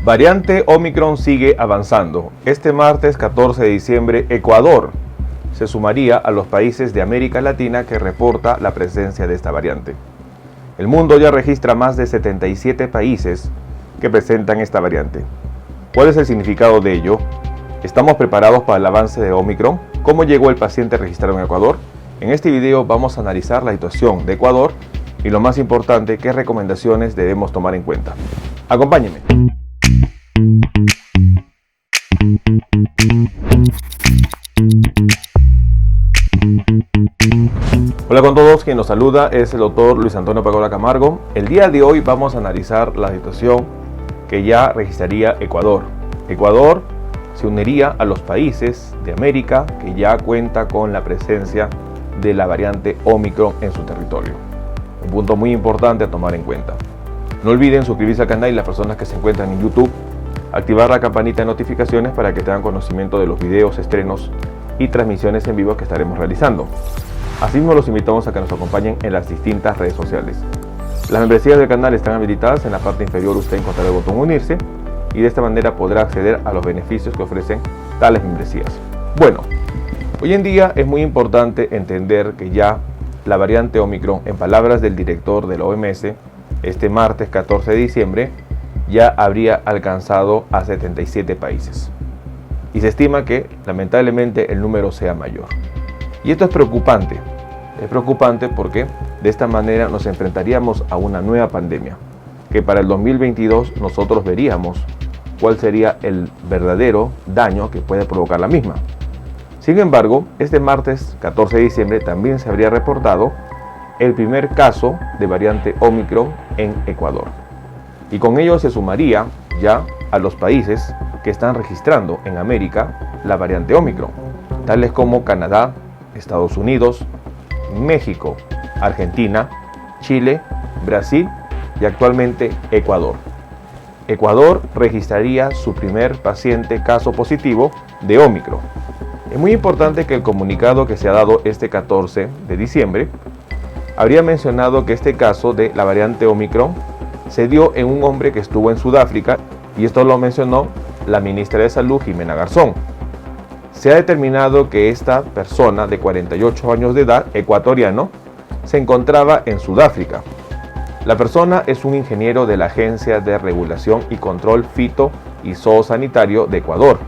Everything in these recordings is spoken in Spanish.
Variante Omicron sigue avanzando. Este martes 14 de diciembre, Ecuador se sumaría a los países de América Latina que reporta la presencia de esta variante. El mundo ya registra más de 77 países que presentan esta variante. ¿Cuál es el significado de ello? ¿Estamos preparados para el avance de Omicron? ¿Cómo llegó el paciente registrado en Ecuador? En este video vamos a analizar la situación de Ecuador y lo más importante, qué recomendaciones debemos tomar en cuenta. Acompáñenme. Hola con todos, quien nos saluda es el doctor Luis Antonio Pagola Camargo. El día de hoy vamos a analizar la situación que ya registraría Ecuador. Ecuador se uniría a los países de América que ya cuenta con la presencia de la variante Omicron en su territorio. Un punto muy importante a tomar en cuenta. No olviden suscribirse al canal y las personas que se encuentran en YouTube, activar la campanita de notificaciones para que tengan conocimiento de los videos, estrenos y transmisiones en vivo que estaremos realizando. Asimismo, los invitamos a que nos acompañen en las distintas redes sociales. Las membresías del canal están habilitadas. En la parte inferior usted encontrará el botón unirse y de esta manera podrá acceder a los beneficios que ofrecen tales membresías. Bueno, hoy en día es muy importante entender que ya la variante Omicron, en palabras del director de la OMS, este martes 14 de diciembre, ya habría alcanzado a 77 países. Y se estima que, lamentablemente, el número sea mayor. Y esto es preocupante. Es preocupante porque de esta manera nos enfrentaríamos a una nueva pandemia, que para el 2022 nosotros veríamos cuál sería el verdadero daño que puede provocar la misma. Sin embargo, este martes 14 de diciembre también se habría reportado el primer caso de variante Omicron en Ecuador. Y con ello se sumaría ya a los países que están registrando en América la variante Omicron, tales como Canadá, Estados Unidos, México, Argentina, Chile, Brasil y actualmente Ecuador. Ecuador registraría su primer paciente caso positivo de Omicron. Es muy importante que el comunicado que se ha dado este 14 de diciembre habría mencionado que este caso de la variante Omicron se dio en un hombre que estuvo en Sudáfrica, y esto lo mencionó la ministra de Salud, Jimena Garzón. Se ha determinado que esta persona de 48 años de edad, ecuatoriano, se encontraba en Sudáfrica. La persona es un ingeniero de la Agencia de Regulación y Control Fito y Zoosanitario de Ecuador,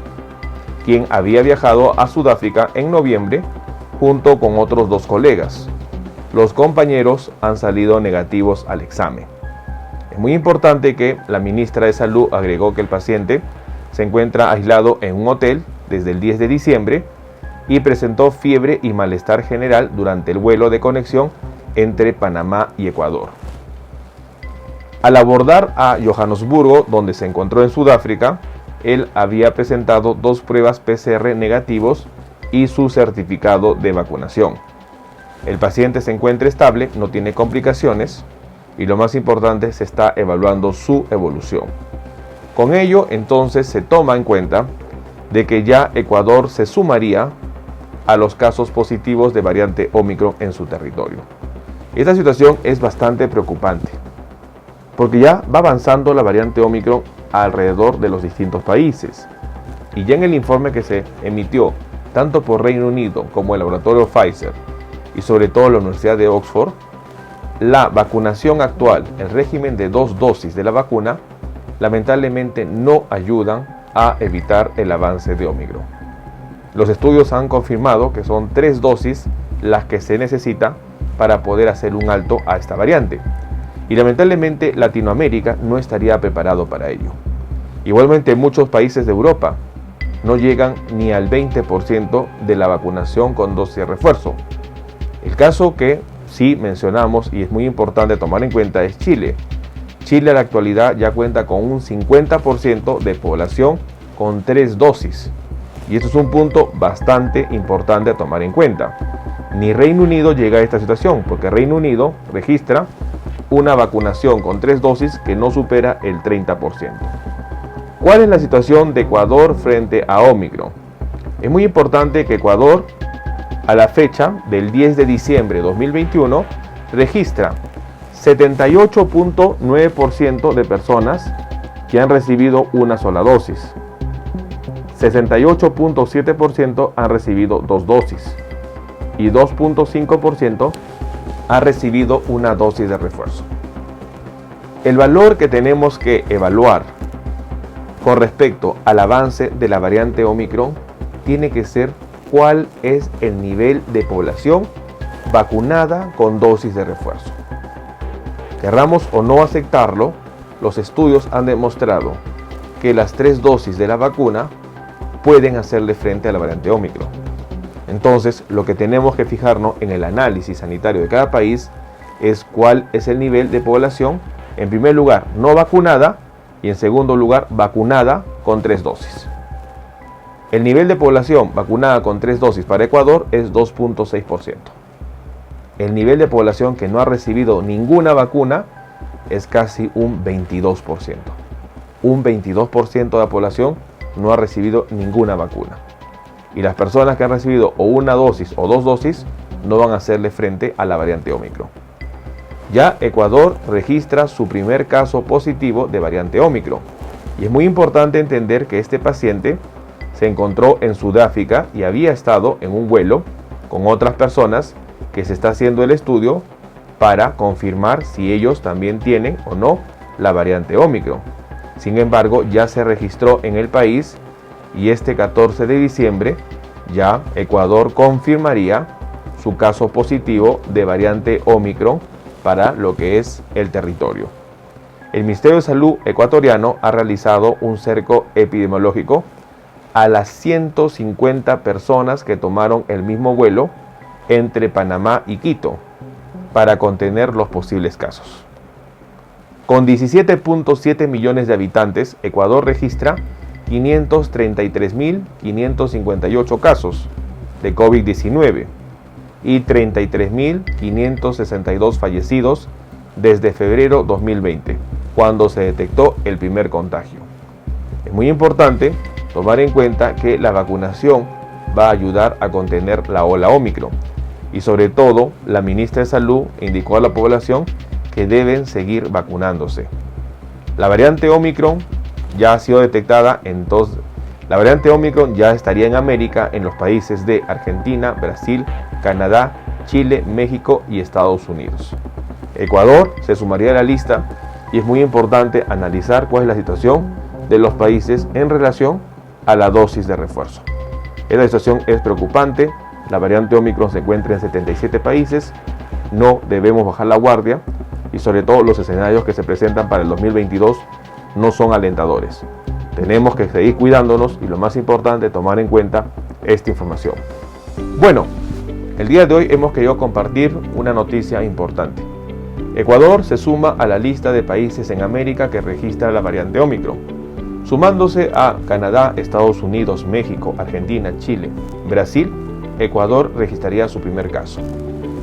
quien había viajado a Sudáfrica en noviembre junto con otros dos colegas. Los compañeros han salido negativos al examen. Es muy importante que la ministra de Salud agregó que el paciente se encuentra aislado en un hotel desde el 10 de diciembre y presentó fiebre y malestar general durante el vuelo de conexión entre Panamá y Ecuador. Al abordar a Johannesburgo, donde se encontró en Sudáfrica, él había presentado 2 pruebas PCR negativos y su certificado de vacunación. El paciente se encuentra estable, no tiene complicaciones y lo más importante, se está evaluando su evolución. Con ello, entonces, se toma en cuenta de que ya Ecuador se sumaría a los casos positivos de variante Omicron en su territorio. Esta situación es bastante preocupante, porque ya va avanzando la variante Omicron alrededor de los distintos países. Y ya en el informe que se emitió, tanto por Reino Unido como el laboratorio Pfizer, y sobre todo la Universidad de Oxford, la vacunación actual, el régimen de 2 dosis de la vacuna, lamentablemente no ayudan a evitar el avance de Omicron. Los estudios han confirmado que son 3 dosis las que se necesita para poder hacer un alto a esta variante. Y lamentablemente Latinoamérica no estaría preparado para ello. Igualmente muchos países de Europa no llegan ni al 20% de la vacunación con dosis de refuerzo. El caso que sí mencionamos y es muy importante tomar en cuenta es Chile. Chile a la actualidad ya cuenta con un 50% de población con 3 dosis. Y esto es un punto bastante importante a tomar en cuenta. Ni Reino Unido llega a esta situación, porque Reino Unido registra una vacunación con 3 dosis que no supera el 30%. ¿Cuál es la situación de Ecuador frente a Omicron? Es muy importante que Ecuador, a la fecha del 10 de diciembre de 2021, registra 78.9% de personas que han recibido una sola dosis. 68.7% han recibido 2 dosis y 2.5% ha recibido una dosis de refuerzo. El valor que tenemos que evaluar con respecto al avance de la variante Omicron tiene que ser cuál es el nivel de población vacunada con dosis de refuerzo. Querramos o no aceptarlo, los estudios han demostrado que las 3 dosis de la vacuna pueden hacerle frente a la variante Omicron. Entonces, lo que tenemos que fijarnos en el análisis sanitario de cada país es cuál es el nivel de población, en primer lugar, no vacunada, y en segundo lugar, vacunada con 3 dosis. El nivel de población vacunada con 3 dosis para Ecuador es 2.6%. El nivel de población que no ha recibido ninguna vacuna es casi un 22%. Un 22% de la población no ha recibido ninguna vacuna. Y las personas que han recibido o una dosis o 2 dosis no van a hacerle frente a la variante Omicron. Ya Ecuador registra su primer caso positivo de variante Omicron. Y es muy importante entender que este paciente se encontró en Sudáfrica y había estado en un vuelo con otras personas que se está haciendo el estudio para confirmar si ellos también tienen o no la variante Omicron. Sin embargo, ya se registró en el país y este 14 de diciembre ya Ecuador confirmaría su caso positivo de variante Omicron para lo que es el territorio. El Ministerio de Salud ecuatoriano ha realizado un cerco epidemiológico a las 150 personas que tomaron el mismo vuelo entre Panamá y Quito para contener los posibles casos. Con 17.7 millones de habitantes, Ecuador registra 533.558 casos de COVID-19 y 33.562 fallecidos desde febrero 2020, cuando se detectó el primer contagio. Es muy importante tomar en cuenta que la vacunación va a ayudar a contener la ola Omicron y sobre todo la ministra de Salud indicó a la población que deben seguir vacunándose. La variante Omicron ya ha sido detectada la variante Omicron ya estaría en América en los países de Argentina, Brasil, Canadá, Chile, México y Estados Unidos. Ecuador se sumaría a la lista y es muy importante analizar cuál es la situación de los países en relación a la dosis de refuerzo. Esta situación es preocupante, la variante Omicron se encuentra en 77 países, no debemos bajar la guardia y sobre todo los escenarios que se presentan para el 2022 no son alentadores. Tenemos que seguir cuidándonos y lo más importante, tomar en cuenta esta información. Bueno, el día de hoy hemos querido compartir una noticia importante. Ecuador se suma a la lista de países en América que registra la variante Omicron, sumándose a Canadá, Estados Unidos, México, Argentina, Chile, Brasil. Ecuador registraría su primer caso.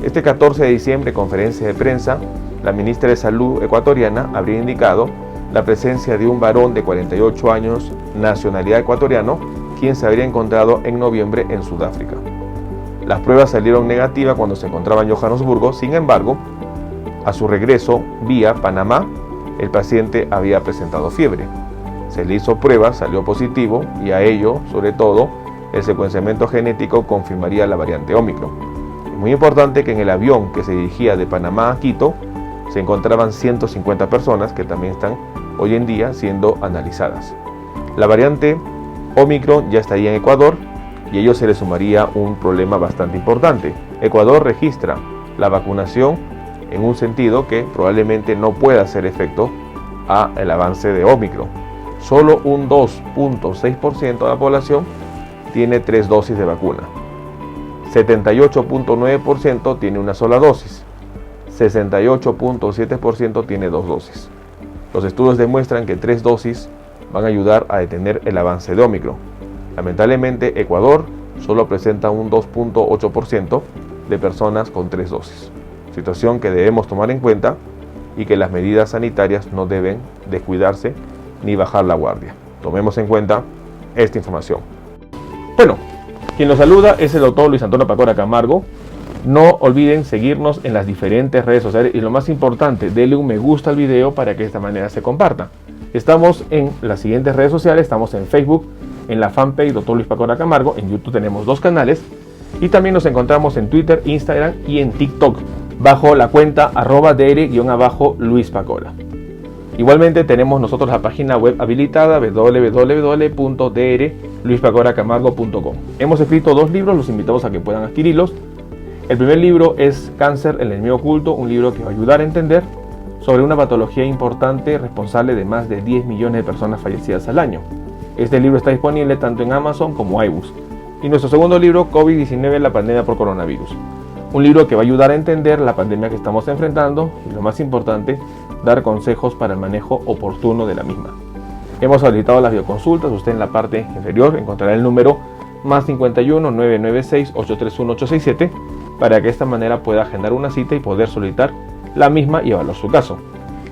Este 14 de diciembre, en conferencia de prensa, la ministra de Salud ecuatoriana habría indicado la presencia de un varón de 48 años, nacionalidad ecuatoriano, quien se habría encontrado en noviembre en Sudáfrica. Las pruebas salieron negativas cuando se encontraba en Johannesburgo, sin embargo, a su regreso vía Panamá, el paciente había presentado fiebre. Se le hizo pruebas, salió positivo y a ello, sobre todo, el secuenciamiento genético confirmaría la variante Omicron. Es muy importante que en el avión que se dirigía de Panamá a Quito se encontraban 150 personas que también están hoy en día siendo analizadas. La variante Omicron ya estaría en Ecuador y a ello se le sumaría un problema bastante importante. Ecuador registra la vacunación en un sentido que probablemente no pueda hacer efecto al avance de Omicron. Solo un 2.6% de la población tiene 3 dosis de vacuna. 78.9% tiene una sola dosis. 68.7% tiene 2 dosis. Los estudios demuestran que 3 dosis van a ayudar a detener el avance de Omicron. Lamentablemente, Ecuador solo presenta un 2.8% de personas con 3 dosis. Situación que debemos tomar en cuenta y que las medidas sanitarias no deben descuidarse ni bajar la guardia. Tomemos en cuenta esta información. Bueno, quien los saluda es el doctor Luis Antonio Pacora Camargo. No olviden seguirnos en las diferentes redes sociales y lo más importante, denle un me gusta al video para que de esta manera se comparta. Estamos en las siguientes redes sociales, estamos en Facebook, en la fanpage Dr. Luis Pacora Camargo, en YouTube tenemos 2 canales y también nos encontramos en Twitter, Instagram y en TikTok bajo la cuenta @dr_Luis Pacora. Igualmente tenemos nosotros la página web habilitada www.drluispacoracamargo.com. Hemos escrito 2 libros, los invitamos a que puedan adquirirlos. El primer libro es Cáncer, el enemigo oculto, un libro que va a ayudar a entender sobre una patología importante responsable de más de 10 millones de personas fallecidas al año. Este libro está disponible tanto en Amazon como iBooks. Y nuestro segundo libro, COVID-19, la pandemia por coronavirus. Un libro que va a ayudar a entender la pandemia que estamos enfrentando y, lo más importante, dar consejos para el manejo oportuno de la misma. Hemos habilitado las videoconsultas. Usted en la parte inferior encontrará el número +51 996 831 867 para que de esta manera pueda agendar una cita y poder solicitar la misma y evaluar su caso.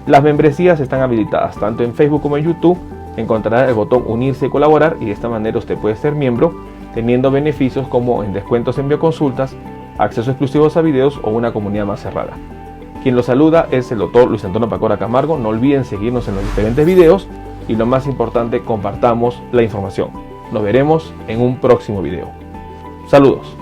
Las membresías están habilitadas tanto en Facebook como en YouTube. Encontrará el botón unirse y colaborar y de esta manera usted puede ser miembro teniendo beneficios como en descuentos en bioconsultas, acceso exclusivos a videos o una comunidad más cerrada. Quien los saluda es el Dr. Luis Antonio Pacora Camargo. No olviden seguirnos en los diferentes videos y lo más importante, compartamos la información. Nos veremos en un próximo video. Saludos.